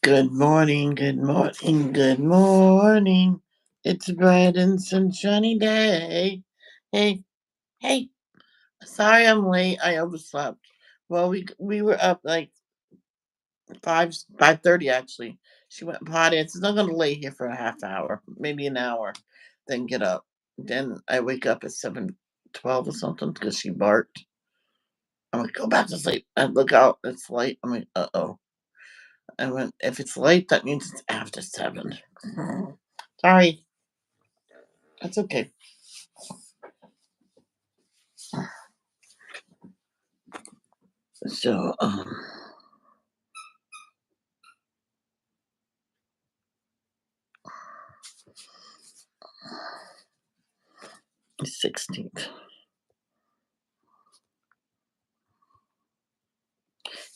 Good morning, good morning, good morning. It's a bright and sunshiny day. Hey, hey, sorry I'm late. I overslept. Well, we were up like 5:30 actually. She went potty. It's not gonna lay here for a half hour, maybe an hour, then get up. Then I wake up at 7:12 or something because she barked. I'm like, go back to sleep. I look out, it's light. I'm like, uh-oh. I went, if it's late, that means it's after 7. Sorry. That's okay. So, 16th.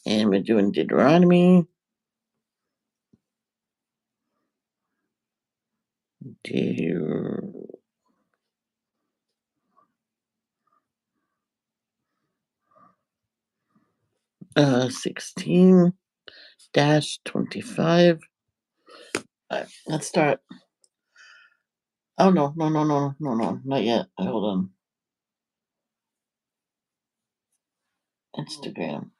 And we're doing Deuteronomy. 16 -25. Let's start. Oh, no, not yet. Hold on. Instagram.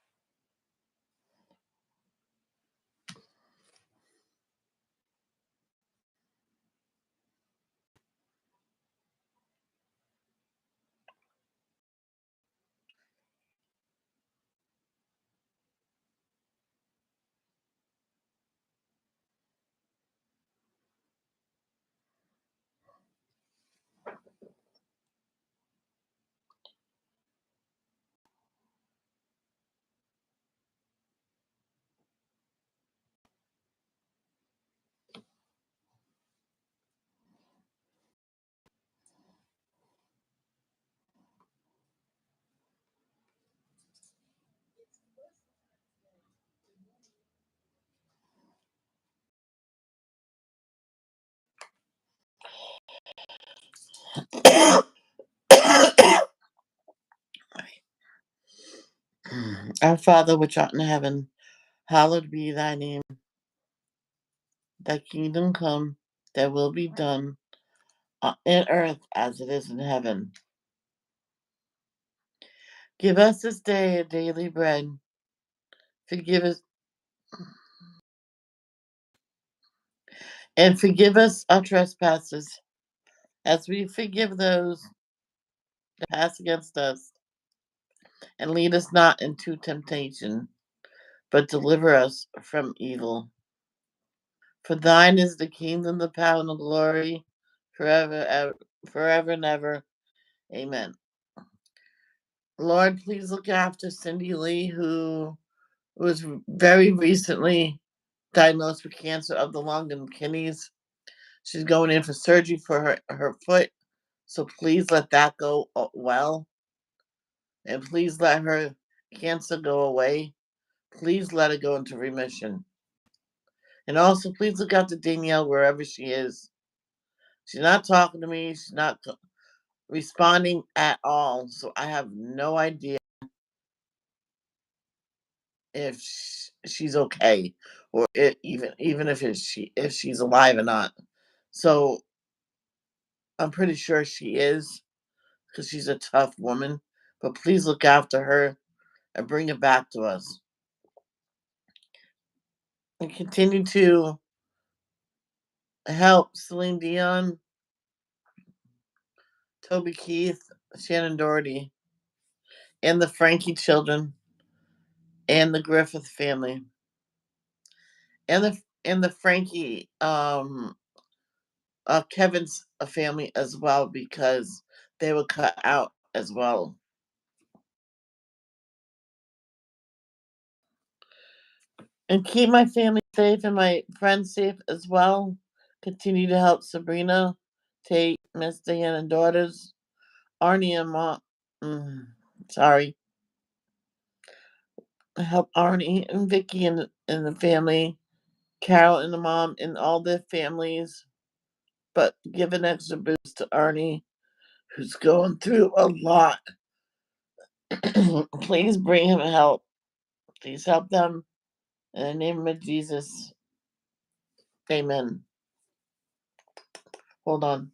Our Father which art in heaven, hallowed be thy name. Thy kingdom come, thy will be done on earth as it is in heaven. Give us this day our daily bread. Forgive us and forgive us our trespasses, as we forgive those that pass against us. And lead us not into temptation, but deliver us from evil. For thine is the kingdom, the power, and the glory, forever and ever. Amen. Lord, please look after Cindy Lee, who was very recently diagnosed with cancer of the lung and kidneys. She's going in for surgery for her foot. So please let that go well. And please let her cancer go away. Please let her go into remission. And also, please look out to Danielle wherever she is. She's not talking to me. She's not responding at all. So I have no idea if she's okay, or even if she's alive or not. So I'm pretty sure she is, because she's a tough woman. But please look after her and bring it back to us. And continue to help Celine Dion, Toby Keith, Shannon Doherty, and the Frankie children, and the Griffith family, and the Frankie Kevin's family as well, because they were cut out as well. And keep my family safe and my friends safe as well. Continue to help Sabrina, Tate, Miss Diane and daughters, Arnie and Mom. Sorry. Help Arnie and Vicky and the family, Carol and the mom and all their families. But give an extra boost to Arnie, who's going through a lot. Please bring him help. Please help them in the name of Jesus. Amen. Hold on.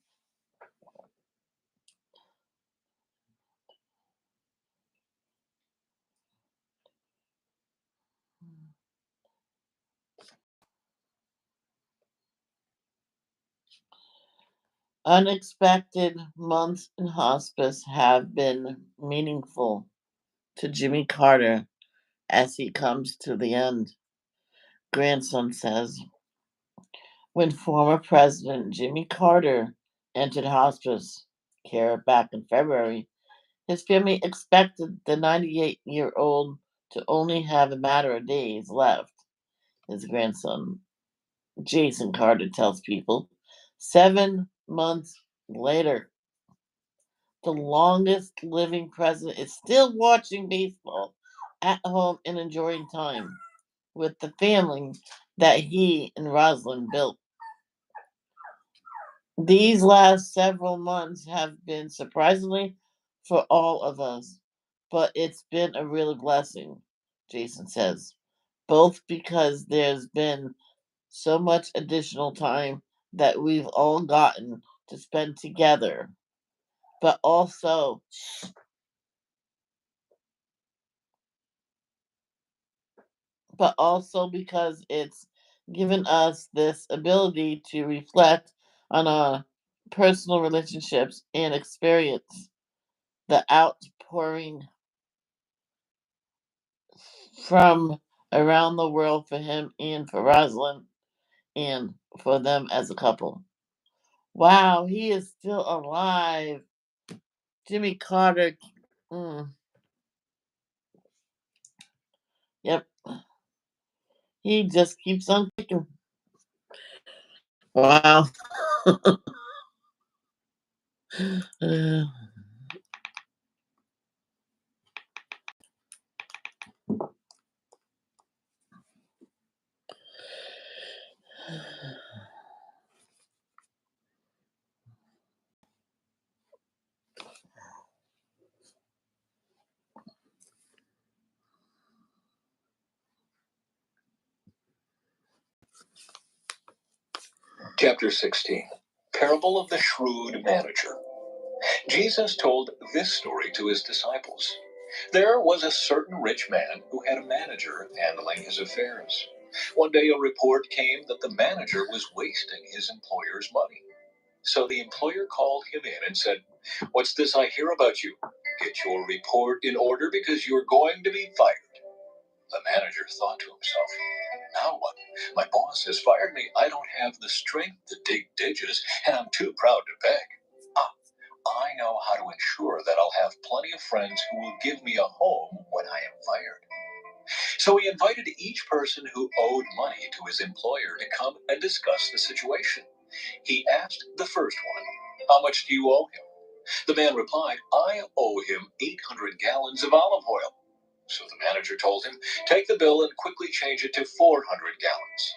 Unexpected months in hospice have been meaningful to Jimmy Carter as he comes to the end. Grandson says, when former President Jimmy Carter entered hospice care back in February, his family expected the 98-year-old to only have a matter of days left. His grandson, Jason Carter, tells people 7 months later, the longest living president is still watching baseball at home and enjoying time with the family that he and Rosalind built. These last several months have been surprisingly for all of us, but it's been a real blessing, Jason says, both because there's been so much additional time that we've all gotten to spend together, but also because it's given us this ability to reflect on our personal relationships and experience the outpouring from around the world for him and for Rosalind and for them as a couple. Wow, he is still alive. Jimmy Carter. Mm, yep. He just keeps on kicking. Wow. Uh, Chapter 16, Parable of the Shrewd Manager. Jesus told this story to his disciples. There was a certain rich man who had a manager handling his affairs. One day a report came that the manager was wasting his employer's money. So the employer called him in and said, "What's this I hear about you? Get your report in order because you're going to be fired." The manager thought to himself, "Now what? My boss has fired me. I don't have the strength to dig ditches, and I'm too proud to beg. Ah, I know how to ensure that I'll have plenty of friends who will give me a home when I am fired." So he invited each person who owed money to his employer to come and discuss the situation. He asked the first one, "How much do you owe him?" The man replied, "I owe him 800 gallons of olive oil." So the manager told him, "Take the bill and quickly change it to 400 gallons.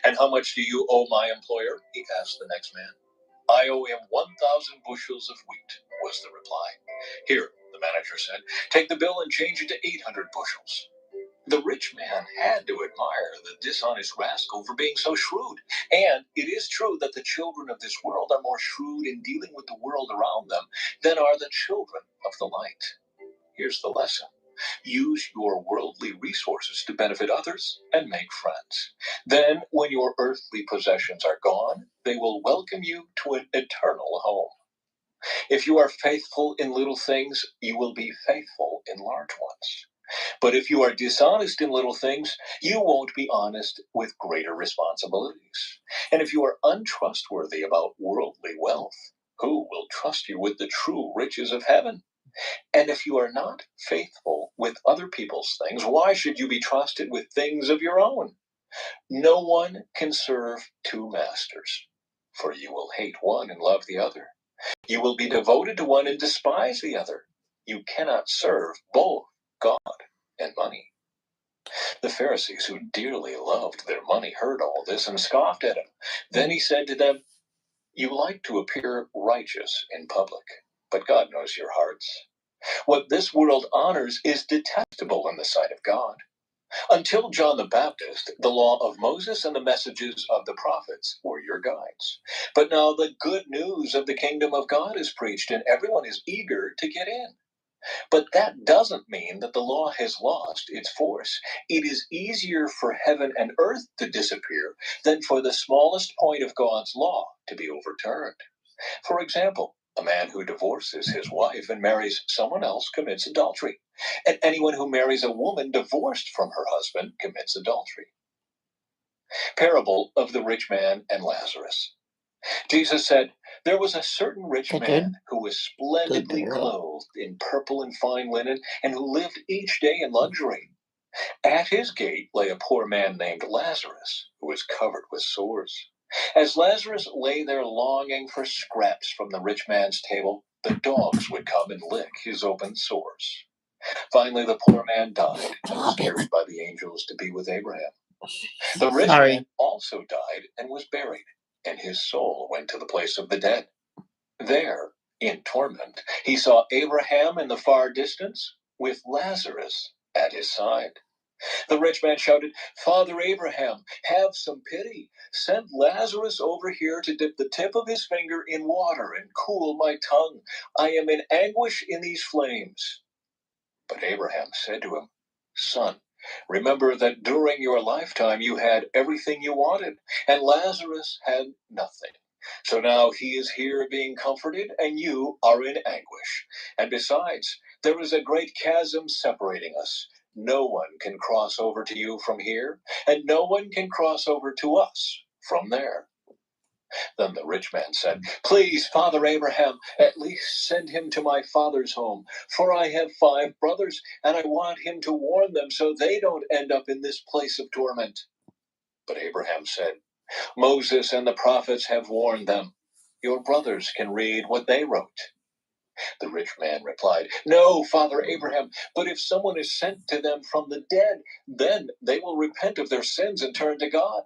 "And how much do you owe my employer?" he asked the next man. "I owe him 1,000 bushels of wheat," was the reply. "Here," the manager said, "take the bill and change it to 800 bushels. The rich man had to admire the dishonest rascal for being so shrewd. And it is true that the children of this world are more shrewd in dealing with the world around them than are the children of the light. Here's the lesson. Use your worldly resources to benefit others and make friends. Then, when your earthly possessions are gone, they will welcome you to an eternal home. If you are faithful in little things, you will be faithful in large ones. But if you are dishonest in little things, you won't be honest with greater responsibilities. And if you are untrustworthy about worldly wealth, who will trust you with the true riches of heaven? And if you are not faithful with other people's things, why should you be trusted with things of your own? No one can serve two masters, for you will hate one and love the other. You will be devoted to one and despise the other. You cannot serve both God and money. The Pharisees, who dearly loved their money, heard all this and scoffed at him. Then he said to them, "You like to appear righteous in public, but God knows your hearts. What this world honors is detestable in the sight of God. Until John the Baptist, the law of Moses and the messages of the prophets were your guides. But now the good news of the kingdom of God is preached, and everyone is eager to get in. But that doesn't mean that the law has lost its force. It is easier for heaven and earth to disappear than for the smallest point of God's law to be overturned. For example, a man who divorces his wife and marries someone else commits adultery. And anyone who marries a woman divorced from her husband commits adultery. Parable of the rich man and Lazarus. Jesus said, there was a certain rich man who was splendidly clothed in purple and fine linen, and who lived each day in luxury. At his gate lay a poor man named Lazarus, who was covered with sores. As Lazarus lay there longing for scraps from the rich man's table, the dogs would come and lick his open sores. Finally, the poor man died and was carried by the angels to be with Abraham. The rich man also died and was buried, and his soul went to the place of the dead. There, in torment, he saw Abraham in the far distance, with Lazarus at his side. The rich man shouted, Father Abraham, have some pity. Send Lazarus over here to dip the tip of his finger in water and cool my tongue. I am in anguish in these flames. But Abraham said to him, Son, remember that during your lifetime you had everything you wanted, and Lazarus had nothing. So now he is here being comforted, and you are in anguish. And besides, there is a great chasm separating us. No one can cross over to you from here, and no one can cross over to us from there. Then the rich man said, Please, Father Abraham, at least send him to my father's home, for I have 5 brothers, and I want him to warn them so they don't end up in this place of torment. But Abraham said, Moses and the prophets have warned them. Your brothers can read what they wrote. The rich man replied, No, Father Abraham, but if someone is sent to them from the dead, then they will repent of their sins and turn to God.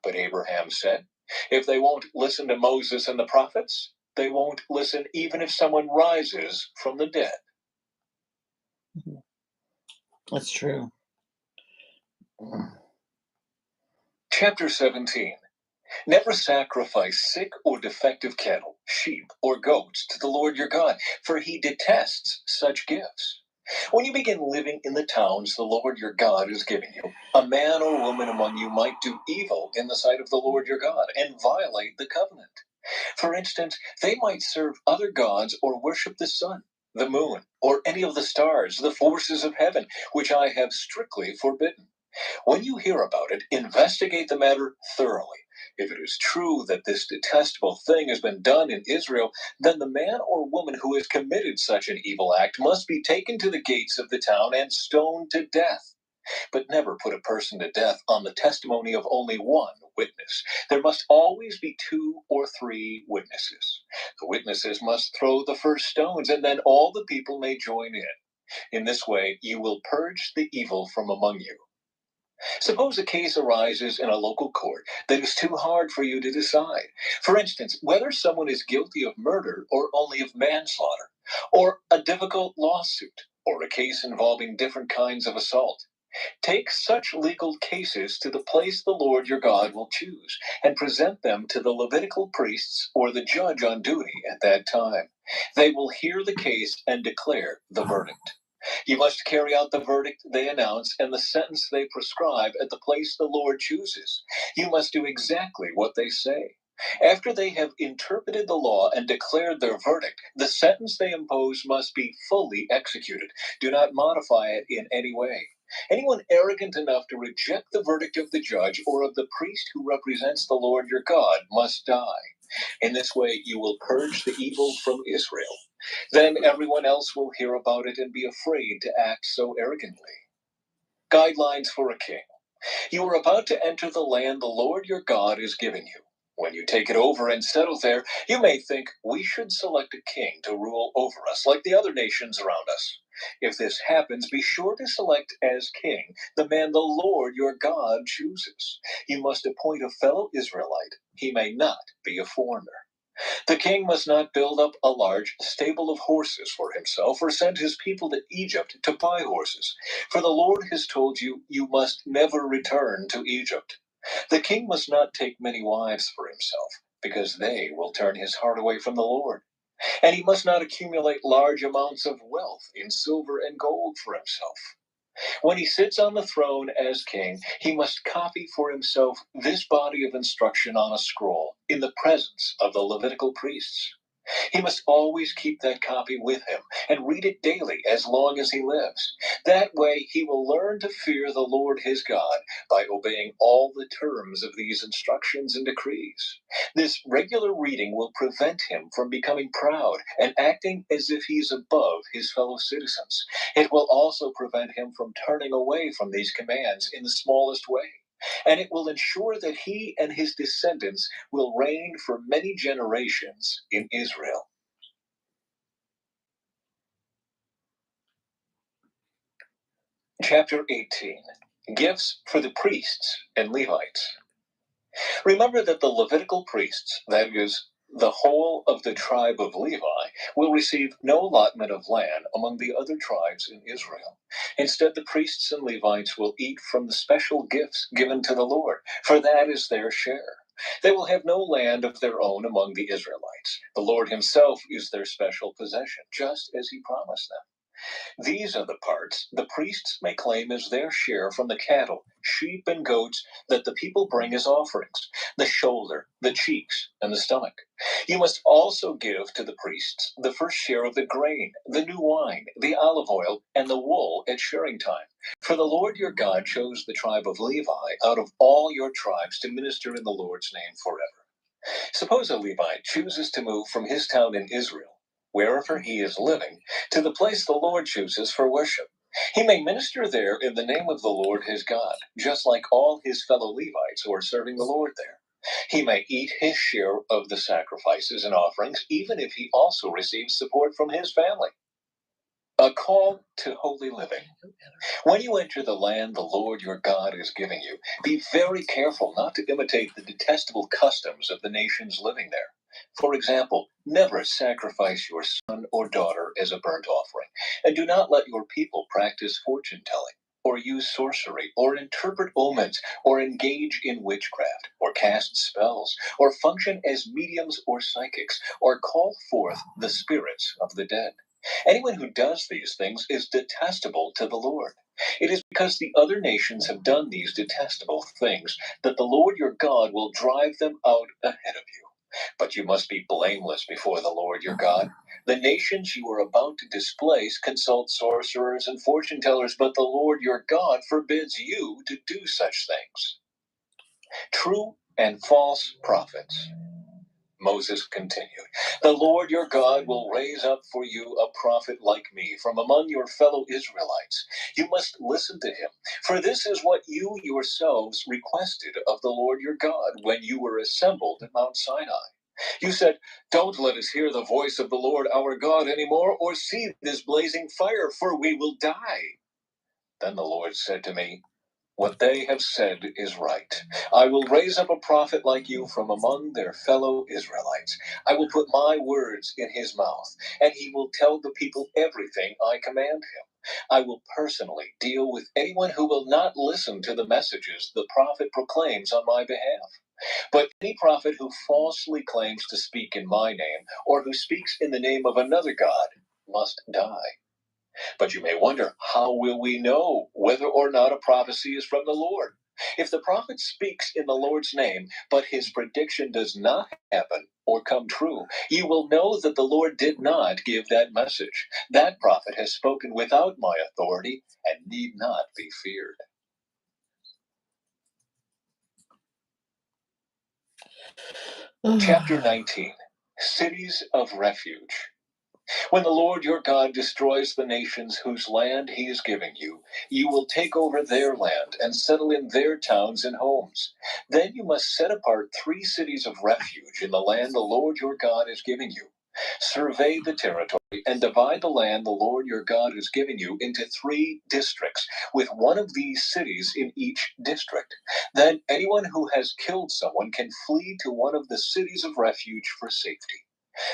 But Abraham said, If they won't listen to Moses and the prophets, they won't listen even if someone rises from the dead. That's true. Chapter 17. Never sacrifice sick or defective cattle, sheep, or goats to the Lord your God, for he detests such gifts. When you begin living in the towns the Lord your God is giving you, a man or woman among you might do evil in the sight of the Lord your God and violate the covenant. For instance, they might serve other gods or worship the sun, the moon, or any of the stars, the forces of heaven, which I have strictly forbidden. When you hear about it, investigate the matter thoroughly. If it is true that this detestable thing has been done in Israel, then the man or woman who has committed such an evil act must be taken to the gates of the town and stoned to death. But never put a person to death on the testimony of only one witness. There must always be 2 or 3 witnesses. The witnesses must throw the first stones, and then all the people may join in. In this way, you will purge the evil from among you. Suppose a case arises in a local court that is too hard for you to decide. For instance, whether someone is guilty of murder or only of manslaughter, or a difficult lawsuit, or a case involving different kinds of assault. Take such legal cases to the place the Lord your God will choose, and present them to the Levitical priests or the judge on duty at that time. They will hear the case and declare the verdict. You must carry out the verdict they announce and the sentence they prescribe at the place the Lord chooses. You must do exactly what they say. After they have interpreted the law and declared their verdict, the sentence they impose must be fully executed. Do not modify it in any way. Anyone arrogant enough to reject the verdict of the judge or of the priest who represents the Lord your God must die. In this way you will purge the evil from Israel. Then everyone else will hear about it and be afraid to act so arrogantly. Guidelines for a king. You are about to enter the land the Lord your God is giving you. When you take it over and settle there, you may think, we should select a king to rule over us like the other nations around us. If this happens, be sure to select as king the man the Lord your God chooses. You must appoint a fellow Israelite. He may not be a foreigner. The king must not build up a large stable of horses for himself or send his people to Egypt to buy horses, for the Lord has told you, you must never return to Egypt. The king must not take many wives for himself, because they will turn his heart away from the Lord. And he must not accumulate large amounts of wealth in silver and gold for himself. When he sits on the throne as king, he must copy for himself this body of instruction on a scroll in the presence of the Levitical priests. He must always keep that copy with him and read it daily as long as he lives. That way he will learn to fear the Lord his God by obeying all the terms of these instructions and decrees. This regular reading will prevent him from becoming proud and acting as if he is above his fellow citizens. It will also prevent him from turning away from these commands in the smallest way. And it will ensure that he and his descendants will reign for many generations in Israel. Chapter 18. Gifts for the priests and Levites. Remember that the Levitical priests, that is, the whole of the tribe of Levi, will receive no allotment of land among the other tribes in Israel. Instead, the priests and Levites will eat from the special gifts given to the Lord, for that is their share. They will have no land of their own among the Israelites. The Lord himself is their special possession, just as he promised them. These are the parts the priests may claim as their share from the cattle, sheep, and goats that the people bring as offerings: the shoulder, the cheeks, and the stomach. You must also give to the priests the first share of the grain, the new wine, the olive oil, and the wool at shearing time. For the Lord your God chose the tribe of Levi out of all your tribes to minister in the Lord's name forever. Suppose a Levite chooses to move from his town in Israel, wherever he is living, to the place the Lord chooses for worship. He may minister there in the name of the Lord his God, just like all his fellow Levites who are serving the Lord there. He may eat his share of the sacrifices and offerings, even if he also receives support from his family. A call to holy living. When you enter the land the Lord your God is giving you, be very careful not to imitate the detestable customs of the nations living there. For example, never sacrifice your son or daughter as a burnt offering, and do not let your people practice fortune telling, or use sorcery, or interpret omens, or engage in witchcraft, or cast spells, or function as mediums or psychics, or call forth the spirits of the dead. Anyone who does these things is detestable to the Lord. It is because the other nations have done these detestable things that the Lord your God will drive them out ahead of you. But you must be blameless before the Lord your God. The nations you are about to displace consult sorcerers and fortune tellers, but the Lord your God forbids you to do such things. True and false prophets. Moses continued, the Lord your God will raise up for you a prophet like me from among your fellow Israelites. You must listen to him, for this is what you yourselves requested of the Lord your God when you were assembled at Mount Sinai. You said, don't let us hear the voice of the Lord our God anymore, or see this blazing fire, for we will die. Then the Lord said to me, what they have said is right. I will raise up a prophet like you from among their fellow Israelites. I will put my words in his mouth, and he will tell the people everything I command him. I will personally deal with anyone who will not listen to the messages the prophet proclaims on my behalf. But any prophet who falsely claims to speak in my name, or who speaks in the name of another God, must die. But you may wonder, how will we know whether or not a prophecy is from the Lord? If the prophet speaks in the Lord's name, but his prediction does not happen or come true, you will know that the Lord did not give that message. That prophet has spoken without my authority and need not be feared. Chapter 19. Cities of Refuge. When the Lord your God destroys the nations whose land he is giving you, you will take over their land and settle in their towns and homes. Then you must set apart 3 cities of refuge in the land the Lord your God is giving you. Survey the territory and divide the land the Lord your God has given you into 3 districts, with one of these cities in each district. Then anyone who has killed someone can flee to one of the cities of refuge for safety.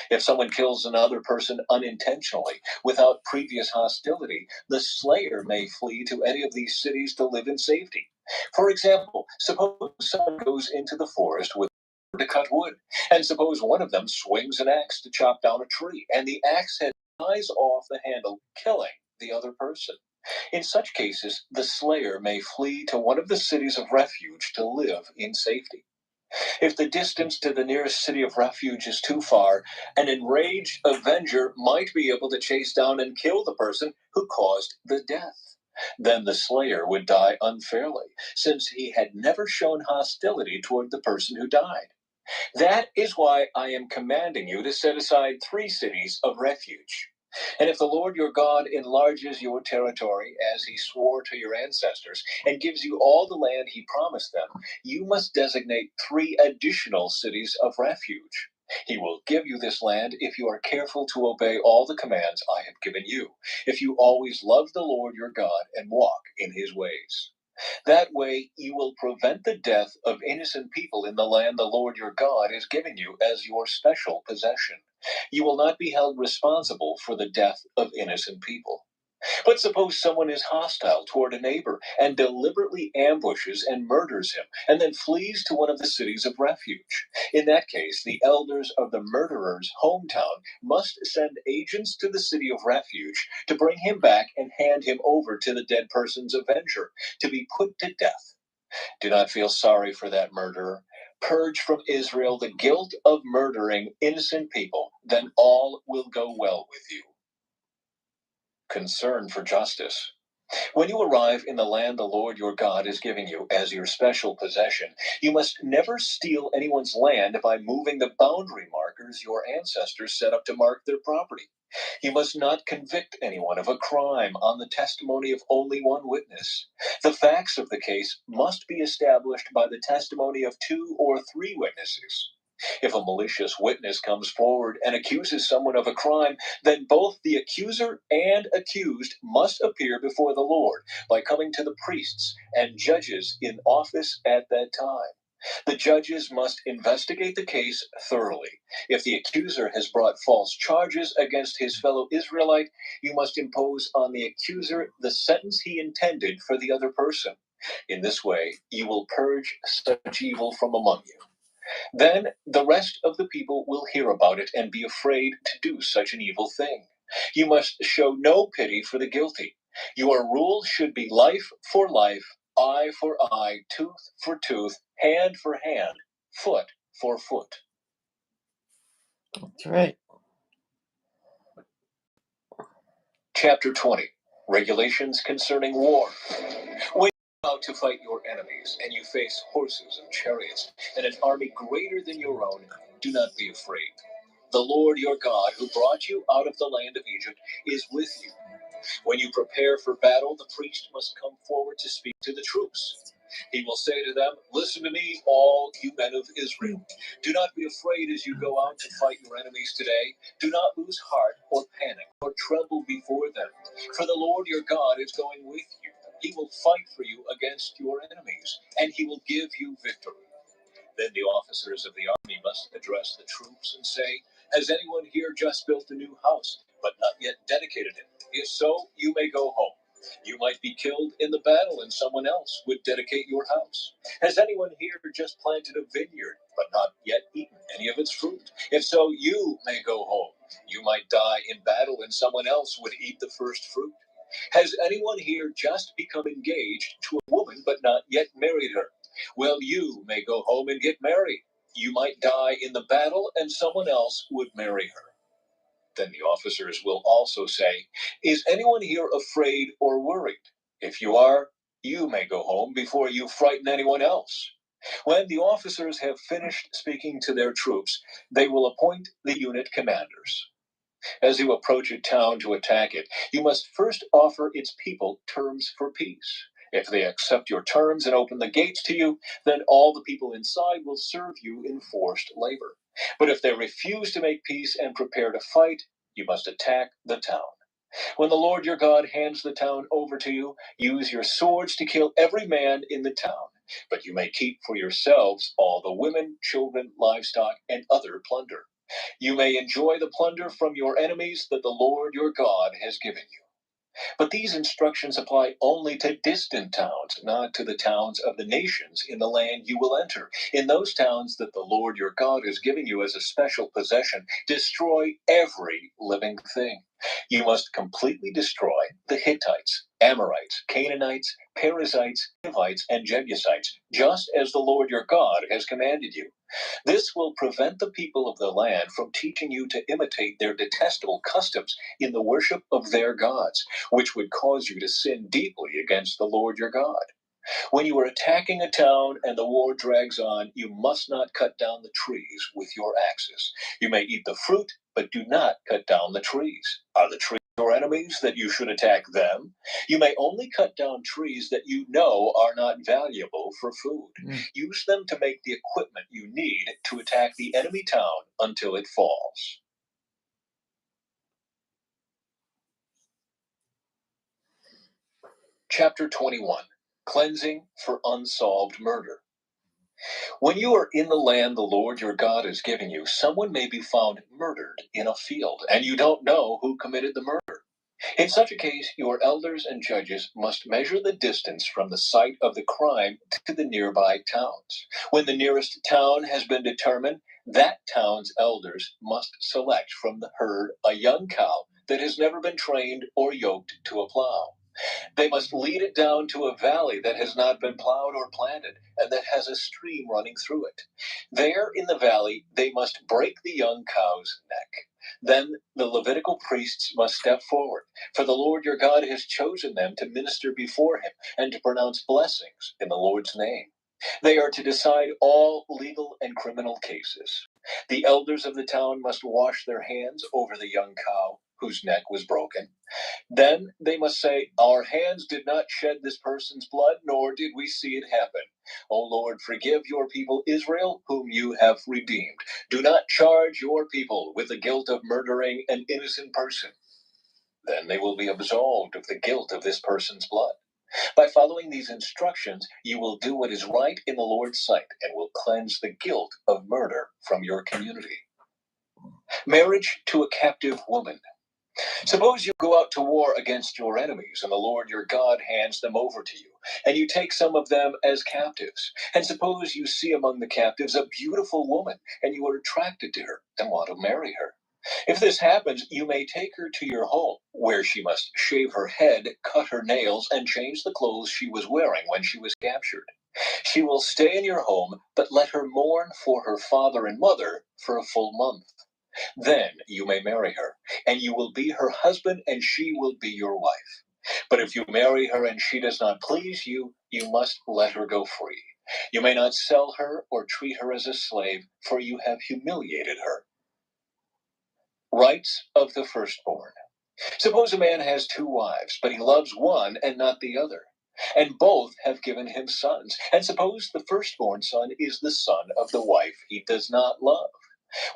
If someone kills another person unintentionally, without previous hostility, the slayer may flee to any of these cities to live in safety. For example, suppose someone goes into the forest with to cut wood, and suppose one of them swings an axe to chop down a tree, and the axe head flies off the handle, killing the other person. In such cases, the slayer may flee to one of the cities of refuge to live in safety. If the distance to the nearest city of refuge is too far, an enraged avenger might be able to chase down and kill the person who caused the death. Then the slayer would die unfairly, since he had never shown hostility toward the person who died. That is why I am commanding you to set aside 3 cities of refuge. And if the Lord your God enlarges your territory as he swore to your ancestors and gives you all the land he promised them, you must designate 3 additional cities of refuge. He will give you this land if you are careful to obey all the commands I have given you, if you always love the Lord your God and walk in his ways. That way you will prevent the death of innocent people in the land the Lord your God is giving you as your special possession. You will not be held responsible for the death of innocent people. But suppose someone is hostile toward a neighbor and deliberately ambushes and murders him, and then flees to one of the cities of refuge. In that case, the elders of the murderer's hometown must send agents to the city of refuge to bring him back and hand him over to the dead person's avenger to be put to death. Do not feel sorry for that murderer. Purge from Israel the guilt of murdering innocent people, then all will go well with you. Concern for justice. When you arrive in the land the Lord your God is giving you as your special possession, you must never steal anyone's land by moving the boundary markers your ancestors set up to mark their property. You must not convict anyone of a crime on the testimony of only one witness. The facts of the case must be established by the testimony of 2 or 3 witnesses. If a malicious witness comes forward and accuses someone of a crime, then both the accuser and accused must appear before the Lord by coming to the priests and judges in office at that time. The judges must investigate the case thoroughly. If the accuser has brought false charges against his fellow Israelite, you must impose on the accuser the sentence he intended for the other person. In this way, you will purge such evil from among you. Then the rest of the people will hear about it and be afraid to do such an evil thing. You must show no pity for the guilty. Your rule should be life for life, eye for eye, tooth for tooth, hand for hand, foot for foot. That's right. Chapter 20. Regulations concerning war. When you are about to fight your enemies, and you face horses and chariots, and an army greater than your own, do not be afraid. The Lord your God, who brought you out of the land of Egypt, is with you. When you prepare for battle, the priest must come forward to speak to the troops. He will say to them, "Listen to me, all you men of Israel. Do not be afraid as you go out to fight your enemies today. Do not lose heart or panic or tremble before them. For the Lord your God is going with you. He will fight for you against your enemies, and he will give you victory." Then the officers of the army must address the troops and say, "Has anyone here just built a new house, but not yet dedicated it? If so, you may go home. You might be killed in the battle and someone else would dedicate your house. Has anyone here just planted a vineyard, but not yet eaten any of its fruit? If so, you may go home. You might die in battle and someone else would eat the first fruit. Has anyone here just become engaged to a woman, but not yet married her? Well, you may go home and get married. You might die in the battle and someone else would marry her." Then the officers will also say, "Is anyone here afraid or worried? If you are, you may go home before you frighten anyone else." When the officers have finished speaking to their troops, they will appoint the unit commanders. As you approach a town to attack it, you must first offer its people terms for peace. If they accept your terms and open the gates to you, then all the people inside will serve you in forced labor. But if they refuse to make peace and prepare to fight, you must attack the town. When the Lord your God hands the town over to you, use your swords to kill every man in the town. But you may keep for yourselves all the women, children, livestock, and other plunder. You may enjoy the plunder from your enemies that the Lord your God has given you. But these instructions apply only to distant towns, not to the towns of the nations in the land you will enter. In those towns that the Lord your God is giving you as a special possession, destroy every living thing. You must completely destroy the Hittites, Amorites, Canaanites, Perizzites, Hivites, and Jebusites, just as the Lord your God has commanded you. This will prevent the people of the land from teaching you to imitate their detestable customs in the worship of their gods, which would cause you to sin deeply against the Lord your God. When you are attacking a town and the war drags on, you must not cut down the trees with your axes. You may eat the fruit, but do not cut down the trees. Are the trees your enemies that you should attack them? You may only cut down trees that you know are not valuable for food. Use them to make the equipment you need to attack the enemy town until it falls. Chapter 21. Cleansing for Unsolved Murder. When you are in the land the Lord your God is giving you, someone may be found murdered in a field, and you don't know who committed the murder. In such a case, your elders and judges must measure the distance from the site of the crime to the nearby towns. When the nearest town has been determined, that town's elders must select from the herd a young cow that has never been trained or yoked to a plow. They must lead it down to a valley that has not been plowed or planted, and that has a stream running through it. There in the valley, they must break the young cow's neck. Then the Levitical priests must step forward, for the Lord your God has chosen them to minister before him and to pronounce blessings in the Lord's name. They are to decide all legal and criminal cases. The elders of the town must wash their hands over the young cow whose neck was broken. Then they must say, "Our hands did not shed this person's blood, nor did we see it happen. O Lord, forgive your people Israel, whom you have redeemed. Do not charge your people with the guilt of murdering an innocent person." Then they will be absolved of the guilt of this person's blood. By following these instructions, you will do what is right in the Lord's sight and will cleanse the guilt of murder from your community. Marriage to a captive woman. Suppose you go out to war against your enemies, and the Lord your God hands them over to you, and you take some of them as captives. And suppose you see among the captives a beautiful woman, and you are attracted to her and want to marry her. If this happens, you may take her to your home, where she must shave her head, cut her nails, and change the clothes she was wearing when she was captured. She will stay in your home, but let her mourn for her father and mother for a full month. Then you may marry her, and you will be her husband, and she will be your wife. But if you marry her and she does not please you, you must let her go free. You may not sell her or treat her as a slave, for you have humiliated her. Rights of the firstborn. Suppose a man has two wives, but he loves one and not the other, and both have given him sons. And suppose the firstborn son is the son of the wife he does not love.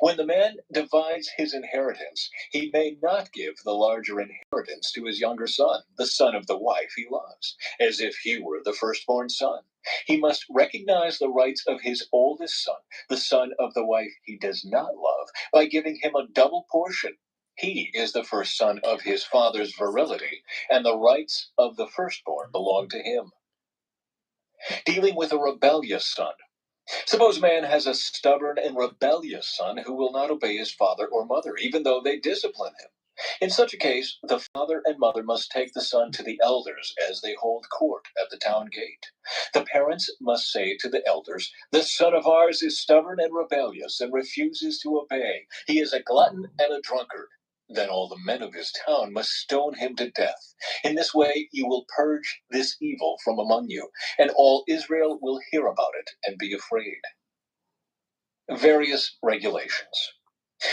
When the man divides his inheritance, he may not give the larger inheritance to his younger son, the son of the wife he loves, as if he were the firstborn son. He must recognize the rights of his oldest son, the son of the wife he does not love, by giving him a double portion. He is the first son of his father's virility, and the rights of the firstborn belong to him. Dealing with a rebellious son. Suppose a man has a stubborn and rebellious son who will not obey his father or mother, even though they discipline him. In such a case, the father and mother must take the son to the elders as they hold court at the town gate. The parents must say to the elders, "This son of ours is stubborn and rebellious and refuses to obey. He is a glutton and a drunkard." Then all the men of his town must stone him to death. In this way you will purge this evil from among you, and all Israel will hear about it and be afraid. Various regulations.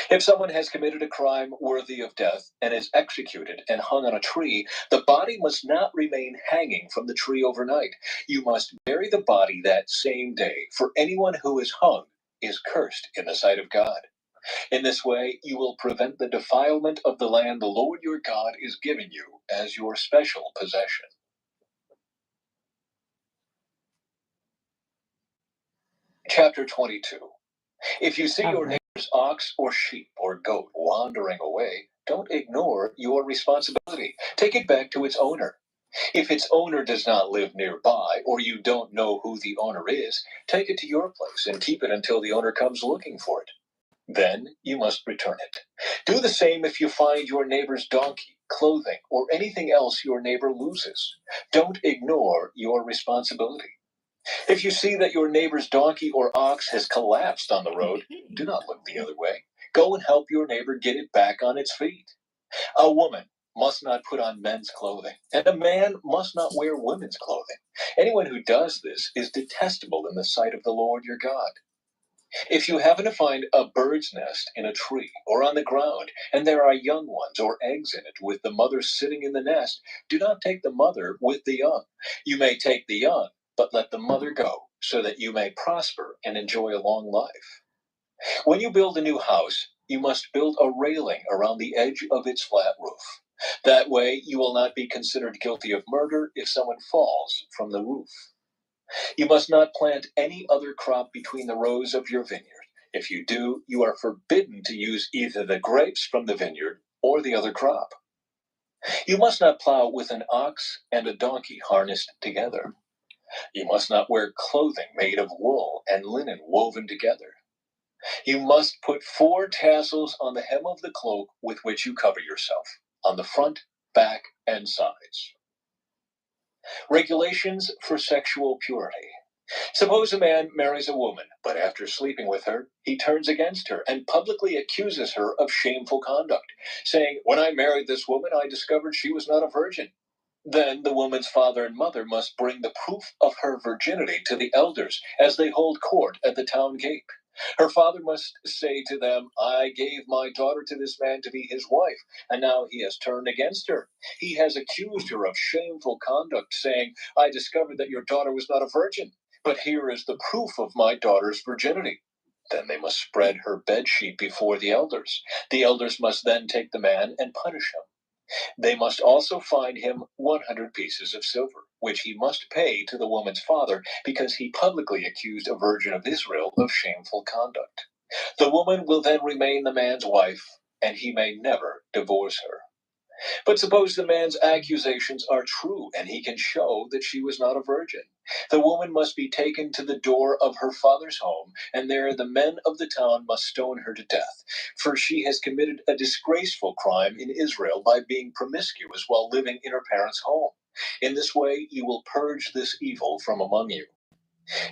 If someone has committed a crime worthy of death and is executed and hung on a tree, the body must not remain hanging from the tree overnight. You must bury the body that same day. For anyone who is hung is cursed in the sight of God. In this way, you will prevent the defilement of the land the Lord your God is giving you as your special possession. Chapter 22. If you see your neighbor's ox or sheep or goat wandering away, don't ignore your responsibility. Take it back to its owner. If its owner does not live nearby, or you don't know who the owner is, take it to your place and keep it until the owner comes looking for it. Then you must return it. Do the same if you find your neighbor's donkey, clothing, or anything else your neighbor loses. Don't ignore your responsibility. If you see that your neighbor's donkey or ox has collapsed on the road, do not look the other way. Go and help your neighbor get it back on its feet. A woman must not put on men's clothing, and a man must not wear women's clothing. Anyone who does this is detestable in the sight of the Lord your God. If you happen to find a bird's nest in a tree or on the ground, and there are young ones or eggs in it with the mother sitting in the nest, do not take the mother with the young. You may take the young, but let the mother go, so that you may prosper and enjoy a long life. When you build a new house, you must build a railing around the edge of its flat roof. That way, you will not be considered guilty of murder if someone falls from the roof. You must not plant any other crop between the rows of your vineyard. If you do, you are forbidden to use either the grapes from the vineyard or the other crop. You must not plow with an ox and a donkey harnessed together. You must not wear clothing made of wool and linen woven together. You must put 4 tassels on the hem of the cloak with which you cover yourself, on the front, back, and sides. Regulations for sexual purity. Suppose a man marries a woman, but after sleeping with her, he turns against her and publicly accuses her of shameful conduct, saying, "When I married this woman, I discovered she was not a virgin." Then the woman's father and mother must bring the proof of her virginity to the elders as they hold court at the town gate. Her father must say to them, "I gave my daughter to this man to be his wife, and now he has turned against her. He has accused her of shameful conduct, saying, 'I discovered that your daughter was not a virgin. But here is the proof of my daughter's virginity.' Then they must spread her bedsheet before the elders. The elders must then take the man and punish him. They must also fine him 100 pieces of silver, which he must pay to the woman's father, because he publicly accused a virgin of Israel of shameful conduct. The woman will then remain the man's wife, and he may never divorce her. But suppose the man's accusations are true, and he can show that she was not a virgin. The woman must be taken to the door of her father's home, and there the men of the town must stone her to death, for she has committed a disgraceful crime in Israel by being promiscuous while living in her parents' home. In this way you will purge this evil from among you.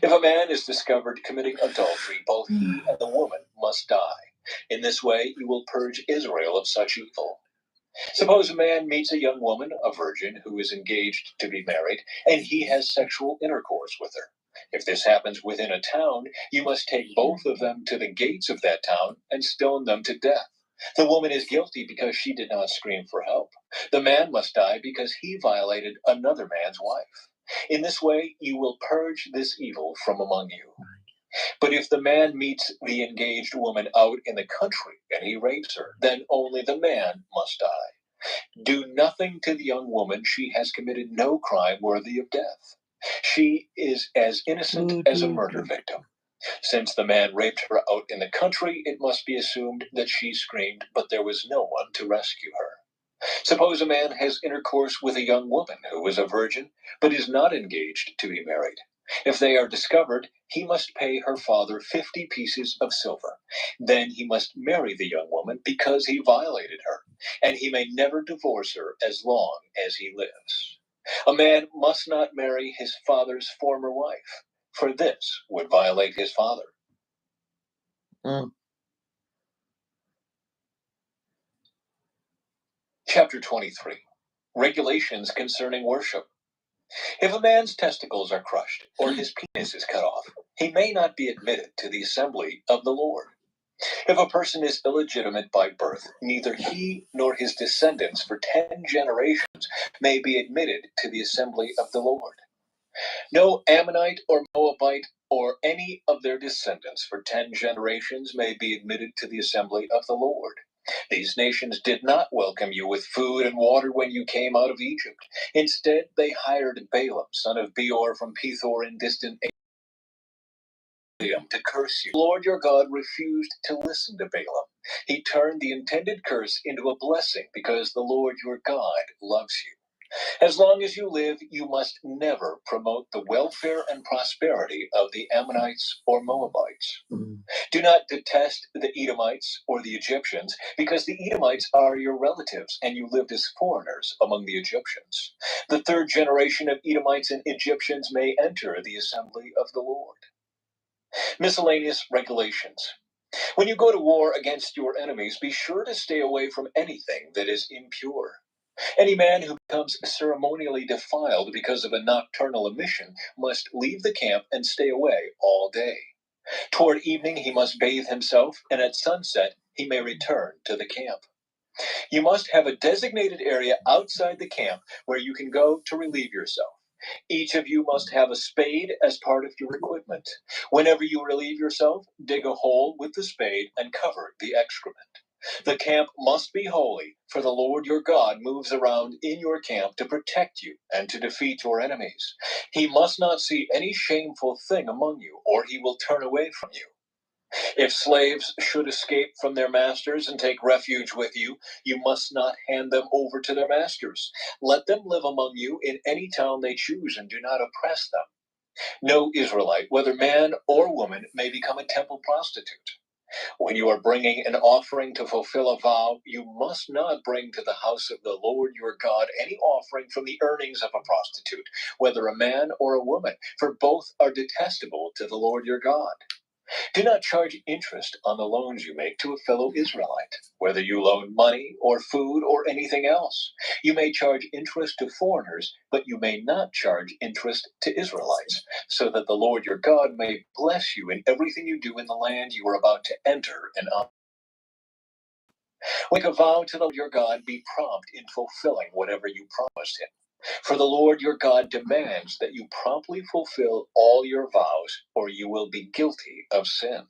If a man is discovered committing adultery, both he and the woman must die. In this way you will purge Israel of such evil. Suppose a man meets a young woman, a virgin, who is engaged to be married, and he has sexual intercourse with her. If this happens within a town, you must take both of them to the gates of that town and stone them to death. The woman is guilty because she did not scream for help. The man must die because he violated another man's wife. In this way, you will purge this evil from among you. But if the man meets the engaged woman out in the country and he rapes her, then only the man must die. Do nothing to the young woman. She has committed no crime worthy of death. She is as innocent as a murder victim. Since the man raped her out in the country, it must be assumed that she screamed, but there was no one to rescue her. Suppose a man has intercourse with a young woman who is a virgin, but is not engaged to be married. If they are discovered, he must pay her father 50 pieces of silver. Then he must marry the young woman because he violated her, and he may never divorce her as long as he lives. A man must not marry his father's former wife, for this would violate his father. Chapter 23. Regulations concerning worship. If a man's testicles are crushed, or his penis is cut off, he may not be admitted to the assembly of the Lord. If a person is illegitimate by birth, neither he nor his descendants for 10 generations may be admitted to the assembly of the Lord. No Ammonite or Moabite or any of their descendants for 10 generations may be admitted to the assembly of the Lord. These nations did not welcome you with food and water when you came out of Egypt. Instead, they hired Balaam, son of Beor from Pethor in distant to curse you. The Lord your God refused to listen to Balaam. He turned the intended curse into a blessing because the Lord your God loves you. As long as you live, you must never promote the welfare and prosperity of the Ammonites or Moabites. Do not detest the Edomites or the Egyptians, because the Edomites are your relatives, and you lived as foreigners among the Egyptians. The third generation of Edomites and Egyptians may enter the assembly of the Lord. Miscellaneous regulations. When you go to war against your enemies, be sure to stay away from anything that is impure. Any man who becomes ceremonially defiled because of a nocturnal emission must leave the camp and stay away all day. Toward evening he must bathe himself, and at sunset he may return to the camp. You must have a designated area outside the camp where you can go to relieve yourself. Each of you must have a spade as part of your equipment. Whenever you relieve yourself, dig a hole with the spade and cover the excrement. The camp must be holy, for the Lord your God moves around in your camp to protect you and to defeat your enemies. He must not see any shameful thing among you, or he will turn away from you. If slaves should escape from their masters and take refuge with you, you must not hand them over to their masters. Let them live among you in any town they choose and do not oppress them. No Israelite, whether man or woman, may become a temple prostitute. When you are bringing an offering to fulfill a vow, you must not bring to the house of the Lord your God any offering from the earnings of a prostitute, whether a man or a woman, for both are detestable to the Lord your God. Do not charge interest on the loans you make to a fellow Israelite, whether you loan money or food or anything else. You may charge interest to foreigners, but you may not charge interest to Israelites, so that the Lord your God may bless you in everything you do in the land you are about to enter and occupy. Make a vow to the Lord your God, be prompt in fulfilling whatever you promised him. For the Lord your God demands that you promptly fulfill all your vows, or you will be guilty of sin.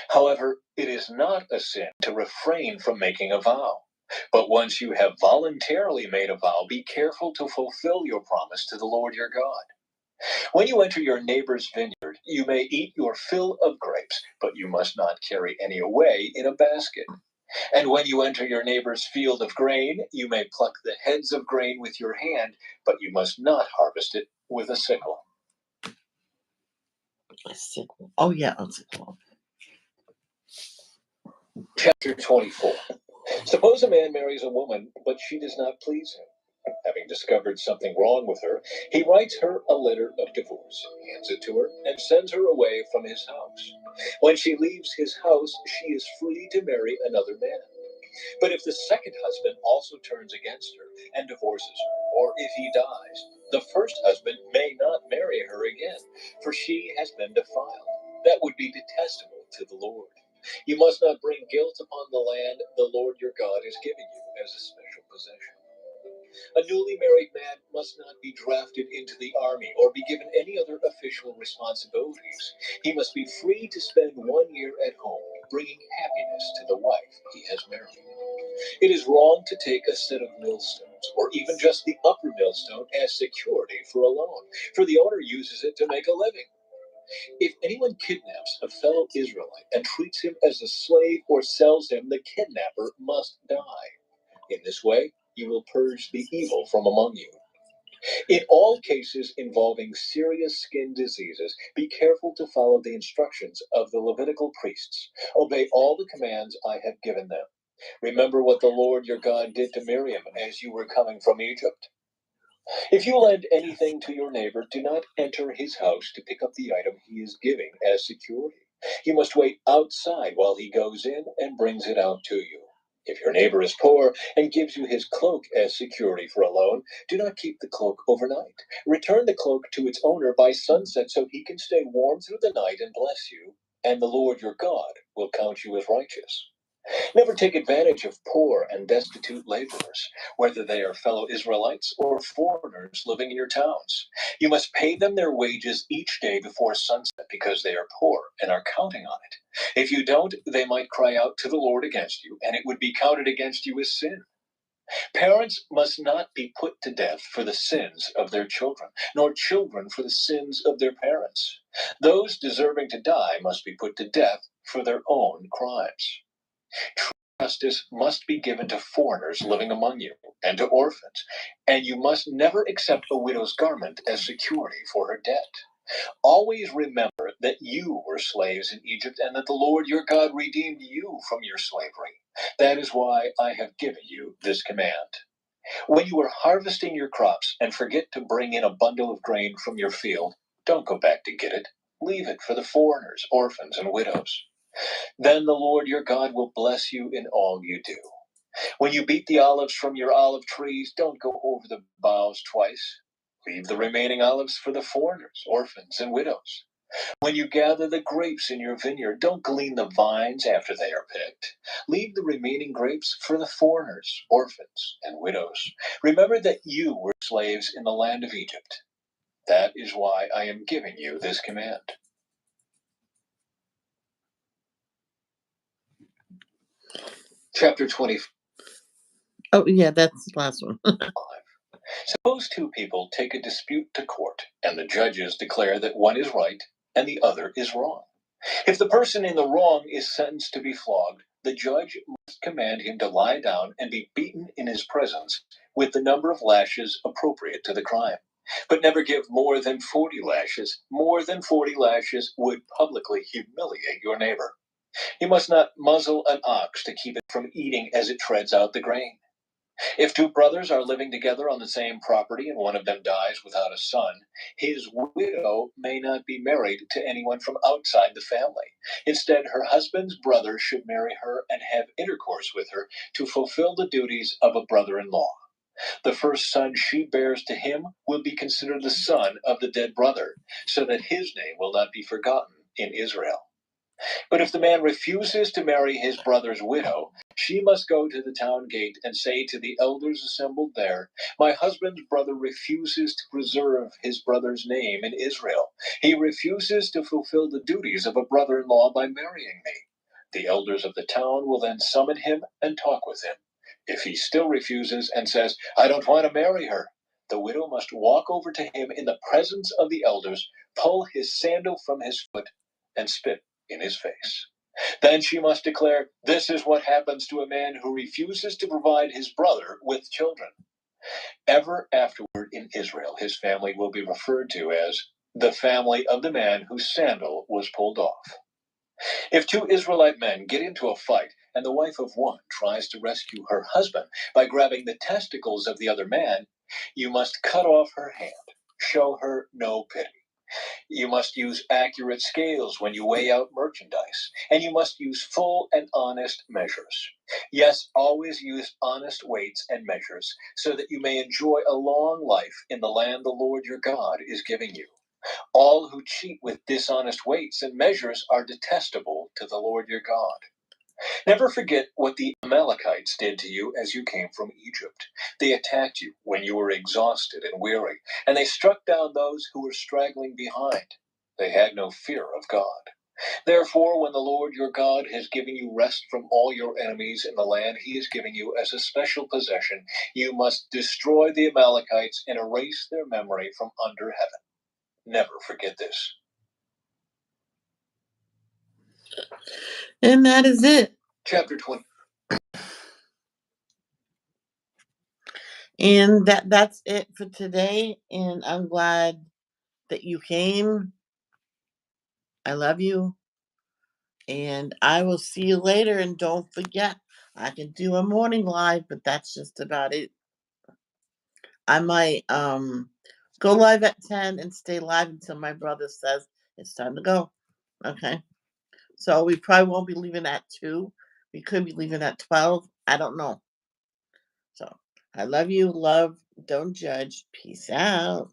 However, it is not a sin to refrain from making a vow. But once you have voluntarily made a vow, be careful to fulfill your promise to the Lord your God. When you enter your neighbor's vineyard, you may eat your fill of grapes, but you must not carry any away in a basket. And when you enter your neighbor's field of grain, you may pluck the heads of grain with your hand, but you must not harvest it with a sickle. A sickle. Oh, yeah, a sickle. Chapter 24. Suppose a man marries a woman, but she does not please him. Having discovered something wrong with her, he writes her a letter of divorce, hands it to her, and sends her away from his house. When she leaves his house, she is free to marry another man. But if the second husband also turns against her and divorces her, or if he dies, the first husband may not marry her again, for she has been defiled. That would be detestable to the Lord. You must not bring guilt upon the land the Lord your God is giving you as a special possession. A newly married man must not be drafted into the army or be given any other official responsibilities. He must be free to spend 1 year at home, bringing happiness to the wife he has married. It is wrong to take a set of millstones, or even just the upper millstone, as security for a loan, for the owner uses it to make a living. If anyone kidnaps a fellow Israelite and treats him as a slave or sells him, the kidnapper must die. In this way, you will purge the evil from among you. In all cases involving serious skin diseases, be careful to follow the instructions of the Levitical priests. Obey all the commands I have given them. Remember what the Lord your God did to Miriam as you were coming from Egypt. If you lend anything to your neighbor, do not enter his house to pick up the item he is giving as security. You must wait outside while he goes in and brings it out to you. If your neighbor is poor and gives you his cloak as security for a loan, do not keep the cloak overnight. Return the cloak to its owner by sunset so he can stay warm through the night and bless you, and the Lord your God will count you as righteous. Never take advantage of poor and destitute laborers, whether they are fellow Israelites or foreigners living in your towns. You must pay them their wages each day before sunset because they are poor and are counting on it. If you don't, they might cry out to the Lord against you, and it would be counted against you as sin. Parents must not be put to death for the sins of their children, nor children for the sins of their parents. Those deserving to die must be put to death for their own crimes. Justice must be given to foreigners living among you, and to orphans, and you must never accept a widow's garment as security for her debt. Always remember that you were slaves in Egypt, and that the Lord your God redeemed you from your slavery. That is why I have given you this command. When you are harvesting your crops and forget to bring in a bundle of grain from your field, don't go back to get it. Leave it for the foreigners, orphans, and widows. Then the Lord your God will bless you in all you do. When you beat the olives from your olive trees, don't go over the boughs twice. Leave the remaining olives for the foreigners, orphans, and widows. When you gather the grapes in your vineyard, don't glean the vines after they are picked. Leave the remaining grapes for the foreigners, orphans, and widows. Remember that you were slaves in the land of Egypt. That is why I am giving you this command. Chapter 25. Oh, yeah, that's the last one. Suppose two people take a dispute to court, and the judges declare that one is right and the other is wrong. If the person in the wrong is sentenced to be flogged, the judge must command him to lie down and be beaten in his presence with the number of lashes appropriate to the crime. But never give more than 40 lashes. More than 40 lashes would publicly humiliate your neighbor. You must not muzzle an ox to keep it from eating as it treads out the grain. If two brothers are living together on the same property and one of them dies without a son, his widow may not be married to anyone from outside the family. Instead, her husband's brother should marry her and have intercourse with her to fulfill the duties of a brother-in-law. The first son she bears to him will be considered the son of the dead brother, so that his name will not be forgotten in Israel. But if the man refuses to marry his brother's widow, she must go to the town gate and say to the elders assembled there, "My husband's brother refuses to preserve his brother's name in Israel. He refuses to fulfill the duties of a brother-in-law by marrying me." The elders of the town will then summon him and talk with him. If he still refuses and says, "I don't want to marry her," the widow must walk over to him in the presence of the elders, pull his sandal from his foot, and spit in his face. Then she must declare, "This is what happens to a man who refuses to provide his brother with children." Ever afterward in Israel, his family will be referred to as the family of the man whose sandal was pulled off. If two Israelite men get into a fight and the wife of one tries to rescue her husband by grabbing the testicles of the other man, you must cut off her hand. Show her no pity. You must use accurate scales when you weigh out merchandise, and you must use full and honest measures. Yes, always use honest weights and measures, so that you may enjoy a long life in the land the Lord your God is giving you. All who cheat with dishonest weights and measures are detestable to the Lord your God. Never forget what the Amalekites did to you as you came from Egypt. They attacked you when you were exhausted and weary, and they struck down those who were straggling behind. They had no fear of God. Therefore, when the Lord your God has given you rest from all your enemies in the land he is giving you as a special possession, you must destroy the Amalekites and erase their memory from under heaven. Never forget this. And that is it. Chapter 20. And that's it for today. And I'm glad that you came. I love you. And I will see you later. And don't forget, I can do a morning live, but that's just about it. I might go live at 10 and stay live until my brother says it's time to go. Okay. So we probably won't be leaving at 2. We could be leaving at 12. I don't know. So I love you. Love. Don't judge. Peace out.